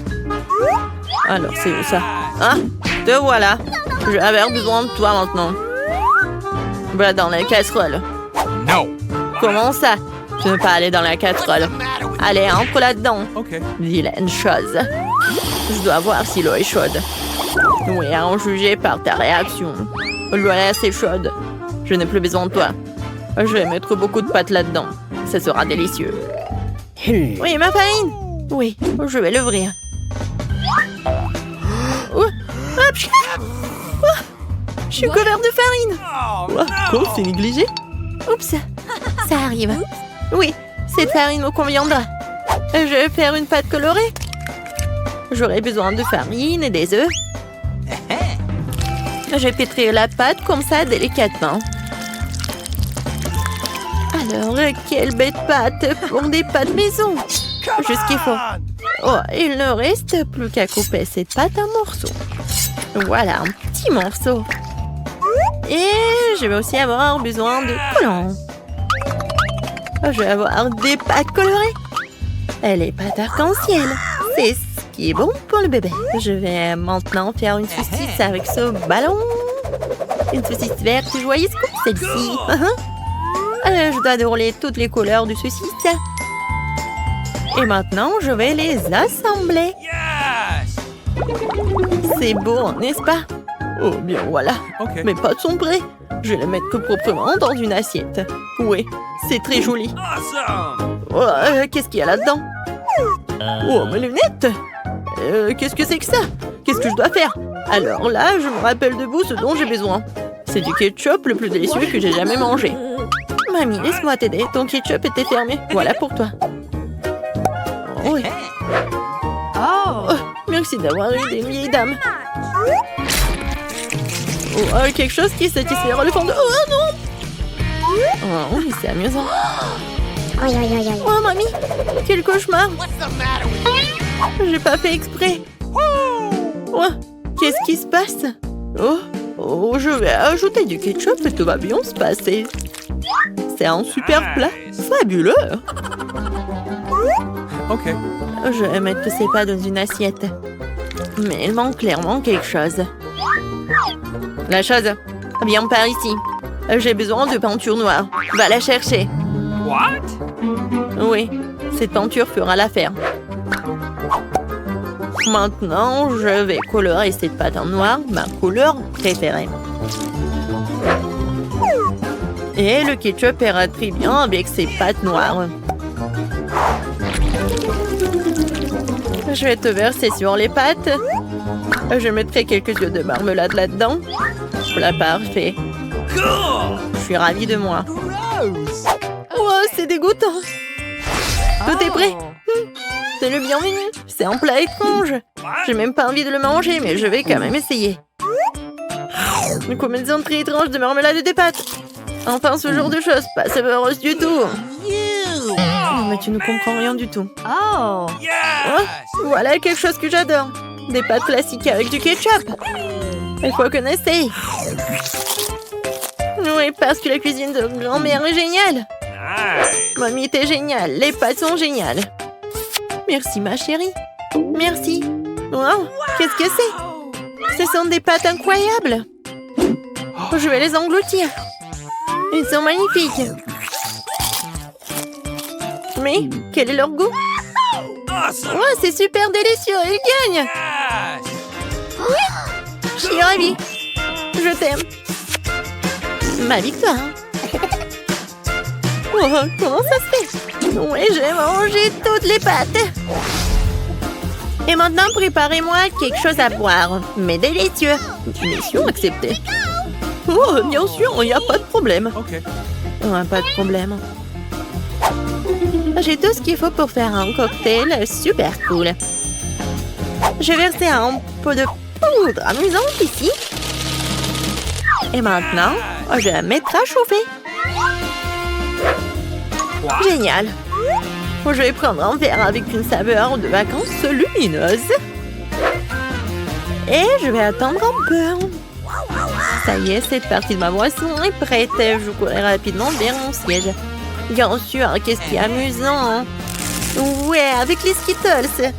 Alors, c'est où ça? Ah, te voilà. Je vais avoir besoin de toi maintenant. Voilà dans la casserole. No. Comment ça? Tu ne veux pas aller dans la casserole? Allez, entre là-dedans. Ok. Vilaine chose. Je dois voir si l'eau est chaude. Oui, à en juger par ta réaction. L'eau est assez chaude. Je n'ai plus besoin de toi. Je vais mettre beaucoup de pâtes là-dedans. Ça sera délicieux. Oui, ma farine. Oui, je vais l'ouvrir. Oh, je suis couvert de farine. Oh, Oh, c'est négligé. Oups, ça arrive. Oui, cette farine me conviendra. Je vais faire une pâte colorée. J'aurai besoin de farine et des œufs. Je vais pétrir la pâte comme ça délicatement. Alors, quelle bête pâte pour des pâtes maison. Juste ce qu'il faut. Oh, il ne reste plus qu'à couper cette pâte en morceaux. Voilà, un petit morceau. Et je vais aussi avoir besoin de collants. Je vais avoir des pâtes colorées. Et les pâtes arc-en-ciel. C'est ce qui est bon pour le bébé. Je vais maintenant faire une saucisse avec ce ballon. Une saucisse verte joyeuse comme celle-ci. Je dois dérouler toutes les couleurs du saucisse. Et maintenant, je vais les assembler. Yes! C'est beau, n'est-ce pas? Oh, bien voilà. Okay. Mes pâtes sont prêtes. Je vais les mettre proprement dans une assiette. Oui, c'est très joli. Awesome! Oh, qu'est-ce qu'il y a là-dedans? Oh, mes lunettes! Qu'est-ce que c'est que ça? Qu'est-ce que je dois faire? Alors là, je me rappelle debout ce dont j'ai besoin. C'est du ketchup le plus délicieux que j'ai jamais mangé. Mamie, laisse-moi t'aider. Ton ketchup était fermé. Voilà pour toi. Oh, oui. Oh, merci d'avoir aidé, vieille dame. Oh, quelque chose qui satisfera le fond de... Oh non! Oh, oui, c'est amusant. Oh, mamie! Quel cauchemar! J'ai pas fait exprès. Oh, qu'est-ce qui se passe? Oh, je vais ajouter du ketchup et tout va bien se passer. C'est un super plat. Fabuleux! Ok. Je vais mettre ces pâtes dans une assiette. Mais il manque clairement quelque chose. La chose, viens par ici. J'ai besoin de peinture noire. Va la chercher. What? Oui, cette peinture fera l'affaire. Maintenant, je vais colorer cette pâte en noir, ma couleur préférée. Et le ketchup ira très bien avec ces pâtes noires. Je vais te verser sur les pâtes. Je mettrai quelques yeux de marmelade là-dedans. Voilà, parfait. Je suis ravie de moi. Oh, c'est dégoûtant. Tout est prêt. C'est le bienvenu. C'est un plat étrange. J'ai même pas envie de le manger, mais je vais quand même essayer. Une combinaison très étrange de marmelade et des pâtes. Enfin, ce genre de choses, pas savoureuse du tout. Oh, mais tu ne comprends rien du tout. Oh. Oh, voilà quelque chose que j'adore. Des pâtes classiques avec du ketchup. Il faut qu'on essaye. Oui, parce que la cuisine de grand-mère est géniale. Nice! Mamie, t'es géniale. Les pâtes sont géniales. Merci, ma chérie. Merci. Wow, qu'est-ce que c'est? Ce sont des pâtes incroyables. Je vais les engloutir. Ils sont magnifiques. Mais quel est leur goût? Awesome! Oh, c'est super délicieux. Ils gagnent. Yes! Je suis ravie. Je t'aime. Ma victoire. Oh, comment ça se fait? Oui, j'ai mangé toutes les pâtes. Et maintenant, préparez-moi quelque chose à boire. Mais délicieux. Mission acceptée. Oh, bien sûr, il n'y a pas de problème. Okay. Oh, pas de problème. J'ai tout ce qu'il faut pour faire un cocktail super cool. Je vais verser un peu de poudre amusante ici. Et maintenant, je vais la mettre à chauffer. Génial. Je vais prendre un verre avec une saveur de vacances lumineuse. Et je vais attendre un peu. Ça y est, cette partie de ma boisson est prête. Je courrai rapidement vers mon siège. Bien sûr, qu'est-ce qui est amusant. Ouais, avec les Skittles.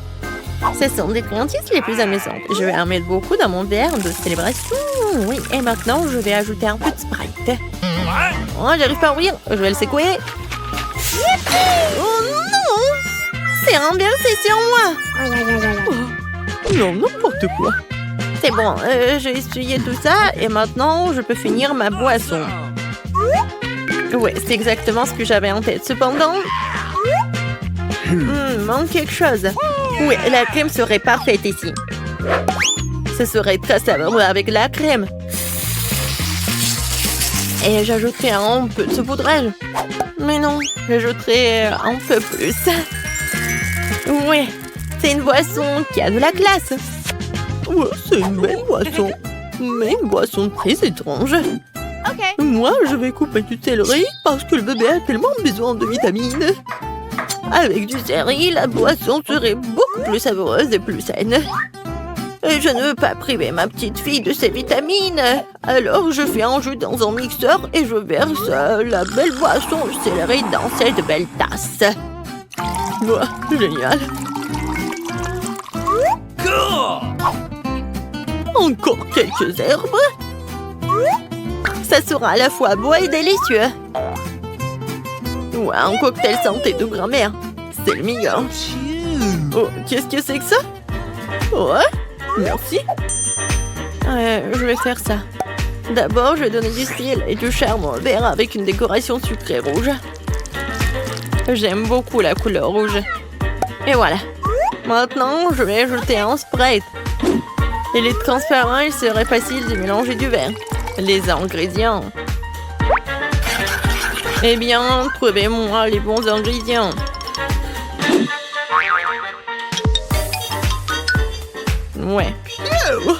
Ce sont des friandises les plus amusantes. Je vais en mettre beaucoup dans mon verre de célébration. Oui, et maintenant, je vais ajouter un peu de Sprite. Oh, j'arrive pas à ouvrir. Je vais le secouer. Oh non! C'est renversé sur moi. Oh, non, n'importe quoi. C'est bon, j'ai essuyé tout ça et maintenant, je peux finir ma boisson. Ouais, c'est exactement ce que j'avais en tête. Cependant, manque quelque chose. Oui, la crème serait parfaite ici. Ce serait très savoureux avec la crème. Et j'ajouterai un peu de saupoudrage. Mais non, j'ajouterai un peu plus. Oui, c'est une boisson qui a de la classe. Ouais, c'est une belle boisson. Mais une boisson très étrange. Okay. Moi, je vais couper du céleri parce que le bébé a tellement besoin de vitamines. Avec du céleri, la boisson serait beaucoup plus savoureuse et plus saine. Et je ne veux pas priver ma petite fille de ses vitamines. Alors, je fais un jus dans un mixeur et je verse la belle boisson au céleri dans cette belle tasse. Ouah, génial. Encore quelques herbes. Ça sera à la fois beau et délicieux. Ouais, un cocktail santé de grand-mère. c'était le meilleur. Oh, qu'est-ce que c'est que ça? Ouais, merci. Je vais faire ça. D'abord, je vais donner du style et du charme au verre avec une décoration sucrée rouge. J'aime beaucoup la couleur rouge. Et voilà. Maintenant, je vais ajouter un Sprite. Il est transparent, il serait facile de mélanger du verre. Les ingrédients. Eh bien, trouvez-moi les bons ingrédients. Ouais. Oh,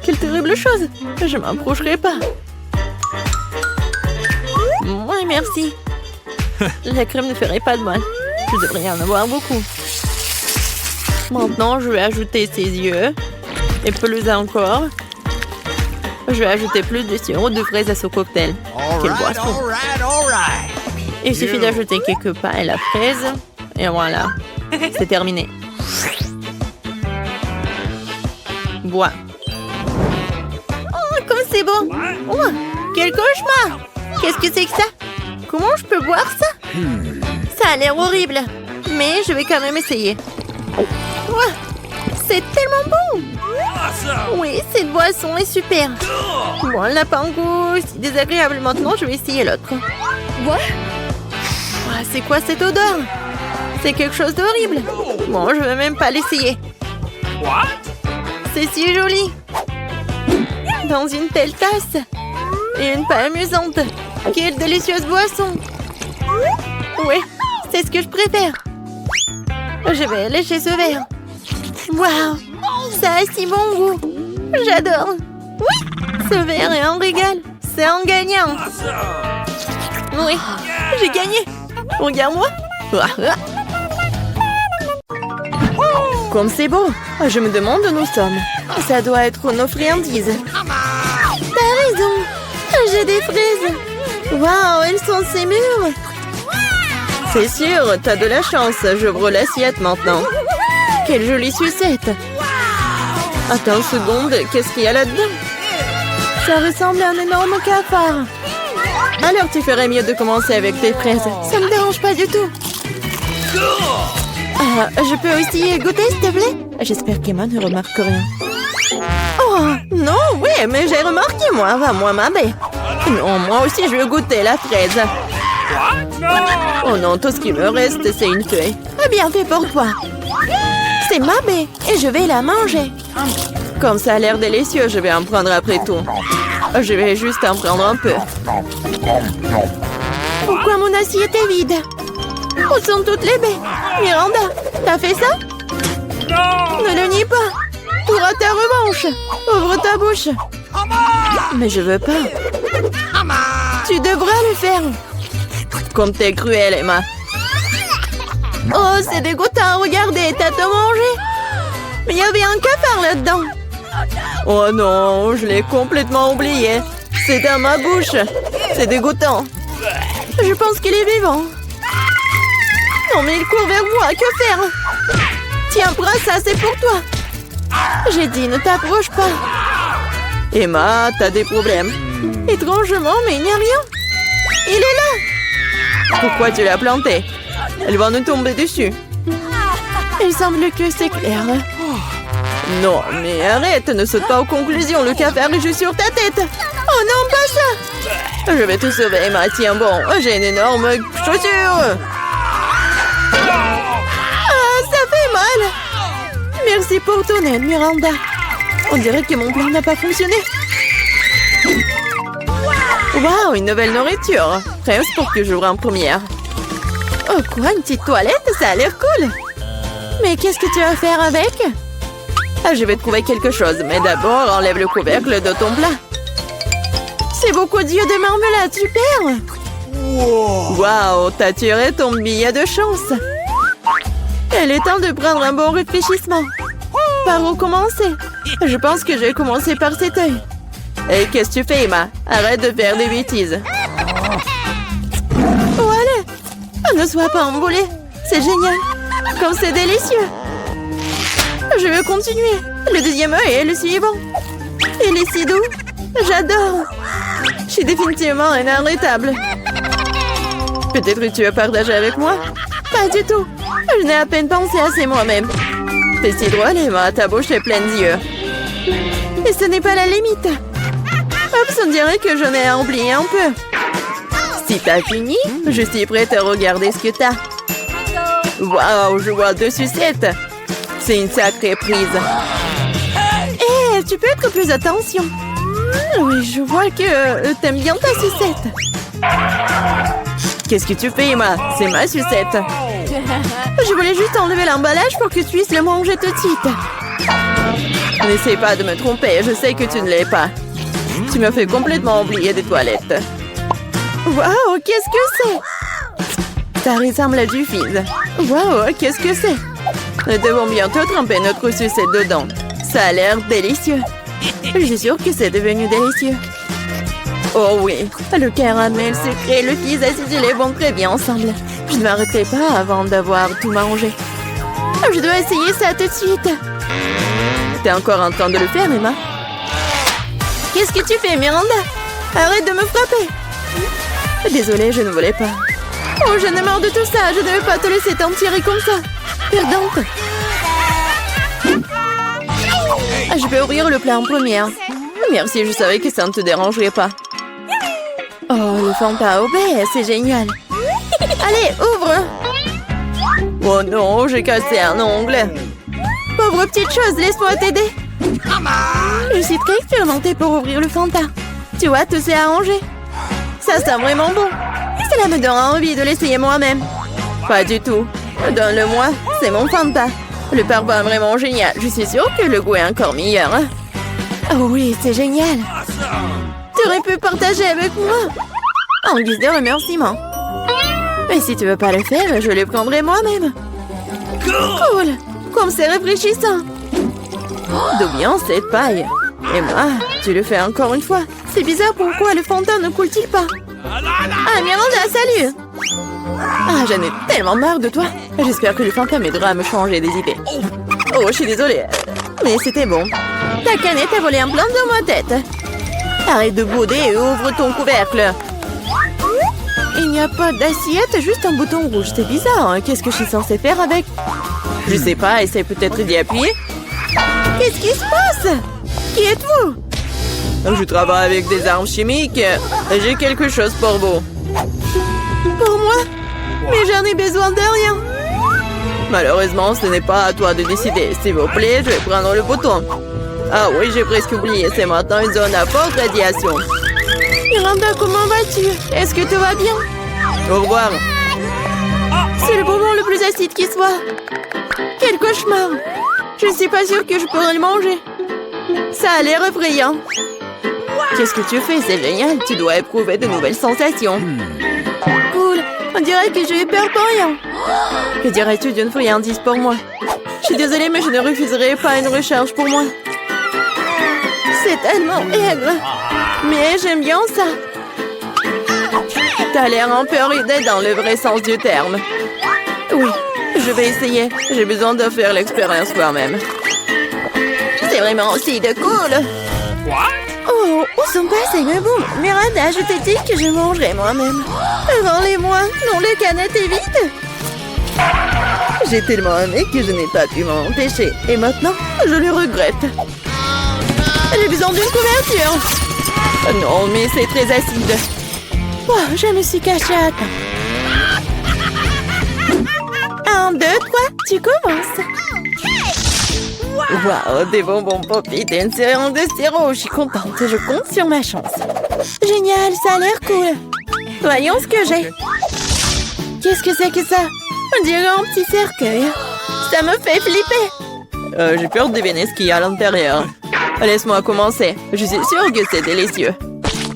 quelle terrible chose. Je m'approcherai pas. Ouais, merci. La crème ne ferait pas de mal. Je devrais en avoir beaucoup. Maintenant, je vais ajouter ses yeux. Et plus encore. Je vais ajouter plus de sirop de fraise à ce cocktail. Quelle boisson. Il suffit d'ajouter quelques pains et la fraise. Et voilà. C'est terminé. Bois. Oh, comme c'est beau. Oh, quel cauchemar. Qu'est-ce que c'est que ça? Comment je peux boire ça? Ça a l'air horrible. Mais je vais quand même essayer. Oh, c'est tellement bon. Awesome. Oui, cette boisson est super. Bon, elle n'a pas un goût si désagréable. Maintenant, je vais essayer l'autre. What? Ah, c'est quoi cette odeur? C'est quelque chose d'horrible. Bon, je vais même pas l'essayer. What? C'est si joli. Dans une telle tasse. Et une pas amusante. Quelle délicieuse boisson. Oui, c'est ce que je préfère. Je vais lécher ce verre. Waouh, ça a si bon goût. J'adore. Oui, ce verre est un régal. C'est un gagnant. Awesome. Oui, j'ai gagné. Regarde-moi. Comme c'est beau. Je me demande où nous sommes. Ça doit être nos friandises. T'as raison. J'ai des fraises. Waouh, elles sont si mûres. C'est sûr, t'as de la chance. J'ouvre l'assiette maintenant. Quelle jolie sucette. Attends une seconde, qu'est-ce qu'il y a là-dedans? Ça ressemble à un énorme cafard. Alors tu ferais mieux de commencer avec tes fraises. Ça me dérange pas du tout. Je peux aussi goûter, s'il te plaît? J'espère qu'Emma ne remarque rien. Oh, non, oui, mais j'ai remarqué, moi. Va, moi, ma baie. Non, moi aussi, je veux goûter la fraise. What? No. Oh non, tout ce qui me reste, c'est une feuille. Bien fait pour toi. C'est ma baie et je vais la manger. Comme ça a l'air délicieux, je vais en prendre après tout. Je vais juste en prendre un peu. Pourquoi mon assiette est vide? Où sont toutes les baies? Miranda, t'as fait ça? No. Ne le nie pas. Tu auras ta revanche. Ouvre ta bouche. Mais je veux pas. Tu devras le faire. Comme t'es cruelle, Emma. Oh, c'est dégoûtant. Regardez, t'as tout mangé. Mais il y avait un cafard là-dedans. Oh non, je l'ai complètement oublié. C'est dans ma bouche. C'est dégoûtant. Je pense qu'il est vivant. Non, mais il court vers moi. Que faire? Tiens, prends ça, c'est pour toi. J'ai dit, ne t'approche pas. Emma, t'as des problèmes. Étrangement, mais il n'y a rien. Il est là. Pourquoi tu l'as planté? Elle va nous tomber dessus. Il semble que c'est clair. Non, mais arrête, ne saute pas aux conclusions. Le cafard est juste sur ta tête. Oh non, pas ça. Je vais te sauver, Emma. Tiens, bon, j'ai une énorme chaussure. Ah, ça fait mal. Merci pour ton aide, Miranda. On dirait que mon plan n'a pas fonctionné. Waouh, une nouvelle nourriture. Presque pour que j'ouvre en première. Oh quoi, une petite toilette? Ça a l'air cool. Mais qu'est-ce que tu vas faire avec? Je vais trouver quelque chose, mais d'abord, enlève le couvercle de ton plat. C'est beaucoup d'yeux de marmelade, super. Waouh, t'as tiré ton billet de chance. Il est temps de prendre un bon réfléchissement. Par où commencer? Je pense que je vais commencer par cet œil. Et qu'est-ce que tu fais, Emma? Arrête de faire des bêtises. Oh, allez. Ne sois pas emballée. C'est génial. Comme c'est délicieux. Je veux continuer. Le deuxième œil est le suivant. Il est si doux. J'adore. Je suis définitivement inarrêtable. Peut-être que tu veux partager avec moi? Pas du tout. Je n'ai à peine pensé à c'est moi-même. C'est si drôle, Emma, ta bouche est pleine d'yeux. Et ce n'est pas la limite. Oups, on dirait que j'en ai oublié un peu. Si t'as fini, je suis prête à regarder ce que t'as. Waouh, je vois 2 sucettes. C'est une sacrée prise. Hé, tu peux être plus attention. Oui, je vois que t'aimes bien ta sucette. Qu'est-ce que tu fais, Emma? C'est ma sucette. Je voulais juste enlever l'emballage pour que tu puisses le manger tout de suite. N'essaie pas de me tromper, je sais que tu ne l'es pas. Tu me fais complètement oublier des toilettes. Waouh, qu'est-ce que c'est? Ça ressemble à du fizz. Waouh, qu'est-ce que c'est? Nous devons bientôt tremper notre sucette dedans. Ça a l'air délicieux. Je suis sûre que c'est devenu délicieux. Oh oui, le caramel sucré et le fizz acidulé vont très bien ensemble. Je ne m'arrêterai pas avant d'avoir tout mangé. Je dois essayer ça tout de suite. T'es encore en train de le faire, Emma? Qu'est-ce que tu fais, Miranda? Arrête de me frapper. Désolée, je ne voulais pas. Oh, j'en ai marre de tout ça. Je ne vais pas te laisser t'en tirer comme ça. Perdante. Je vais ouvrir le plat en première. Merci, je savais que ça ne te dérangerait pas. Oh, le Fanta au baie, c'est génial. Allez, ouvre. Oh non, j'ai cassé un ongle. Pauvre petite chose, laisse-moi t'aider. Je suis très expérimentée pour ouvrir le Fanta. Tu vois, tout s'est arrangé. Ça sent vraiment bon. Cela me donne envie de l'essayer moi-même. Pas du tout. Donne-le-moi, c'est mon Fanta. Le parfum est vraiment génial. Je suis sûre que le goût est encore meilleur. Oh oui, c'est génial. Tu aurais pu partager avec moi. En guise de remerciement. Mais si tu veux pas le faire, je le prendrai moi-même. Cool. Comme c'est rafraîchissant. D'où vient cette paille? Emma, tu le fais encore une fois. C'est bizarre, pourquoi le Fanta ne coule-t-il pas? Ah, Miranda, salut! Ah, j'en ai tellement marre de toi. J'espère que le Fanta m'aidera à me changer des idées. Oh, je suis désolée. Mais c'était bon. Ta canette a volé un plan dans ma tête. Arrête de bouder et ouvre ton couvercle. Il n'y a pas d'assiette, juste un bouton rouge. C'est bizarre, hein? Qu'est-ce que je suis censée faire avec? Je sais pas, essaye peut-être d'y appuyer. Qu'est-ce qui se passe? Qui êtes-vous? Je travaille avec des armes chimiques. J'ai quelque chose pour vous. Pour moi? Mais j'en ai besoin de rien. Malheureusement, ce n'est pas à toi de décider. S'il vous plaît, je vais prendre le bouton. Ah oui, j'ai presque oublié. C'est maintenant une zone à forte radiation. Miranda, comment vas-tu? Est-ce que tout va bien? Au revoir. C'est le bonbon le plus acide qui soit. Quel cauchemar. Je ne suis pas sûre que je pourrais le manger. Ça a l'air effrayant. Qu'est-ce que tu fais? C'est génial. Tu dois éprouver de nouvelles sensations. Cool. On dirait que j'ai eu peur pour rien. Que dirais-tu d'une friandise pour moi? Je suis désolée, mais je ne refuserai pas une recharge pour moi. C'est tellement aigre. Mais j'aime bien ça. T'as l'air un peu ridé dans le vrai sens du terme. Oui, je vais essayer. J'ai besoin de faire l'expérience moi-même. C'est vraiment aussi de cool. Oh, où sont passés mes bons? Miranda, je t'ai dit que je mangerais moi-même. Rends-les-moi. Non, le canette est vide. J'ai tellement aimé que je n'ai pas pu m'en empêcher. Et maintenant, je le regrette. J'ai besoin d'une couverture. Non, mais c'est très acide. Oh, je me suis cachée à temps. 1, 2, 3, tu commences. Waouh, des bonbons Poppy et une sérum de sirop. Je suis contente, je compte sur ma chance. Génial, ça a l'air cool. Voyons ce que j'ai. Qu'est-ce que c'est que ça? On dirait un petit cercueil. Ça me fait flipper. J'ai peur de deviner ce qu'il y a à l'intérieur. Laisse-moi commencer. Je suis sûre que c'est délicieux.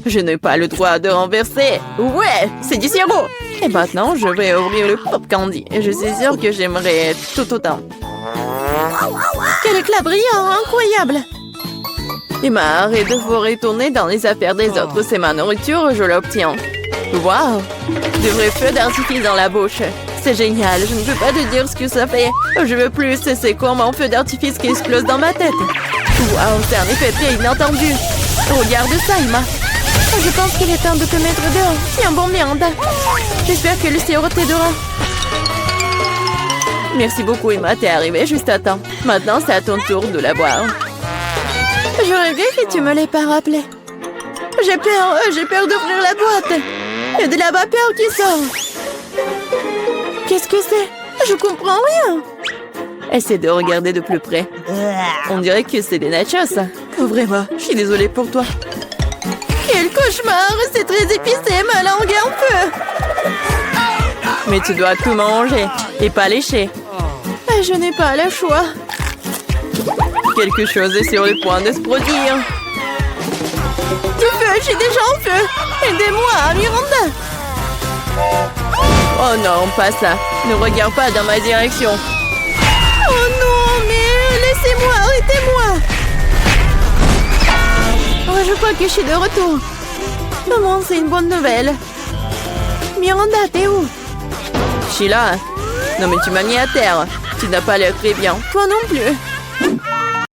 Je n'ai pas le droit de renverser. Ouais, c'est du sirop. Et maintenant, je vais ouvrir le pop candy. Et je suis sûre que j'aimerais tout autant. Quel éclat brillant, incroyable. Emma, arrête de vous retourner dans les affaires des autres. C'est ma nourriture, je l'obtiens. Waouh, de vrais feux d'artifice dans la bouche. C'est génial, je ne peux pas te dire ce que ça fait. Je veux plus, c'est comme un feu d'artifice qui explose dans ma tête. Waouh, c'est un effet très inattendu. Regarde ça, Emma. Je pense qu'il est temps de te mettre dehors. Tiens bon, Miranda. J'espère que le sirop t'aidera. Merci beaucoup, Emma, t'es arrivée juste à temps. Maintenant, c'est à ton tour de la boire. J'aurais bien que tu me l'aies pas rappelé. J'ai peur d'ouvrir la boîte. Il y a de la vapeur qui sort. Qu'est-ce que c'est? Je comprends rien. Essaie de regarder de plus près. On dirait que c'est des nachos. Ouvrez-moi, je suis désolée pour toi. Quel cauchemar! C'est très épicé, ma langue est en feu. Mais tu dois tout manger et pas lécher. Je n'ai pas le choix. Quelque chose est sur le point de se produire. Du feu, je suis déjà en feu. Aidez-moi, Miranda. Oh non, pas ça. Ne regarde pas dans ma direction. Oh non, mais laissez-moi, arrêtez-moi. Oh, je crois que je suis de retour. Maman, c'est une bonne nouvelle. Miranda, t'es où? Je suis là. Non, mais tu m'as mis à terre. Tu n'as pas l'air très bien. Toi non plus.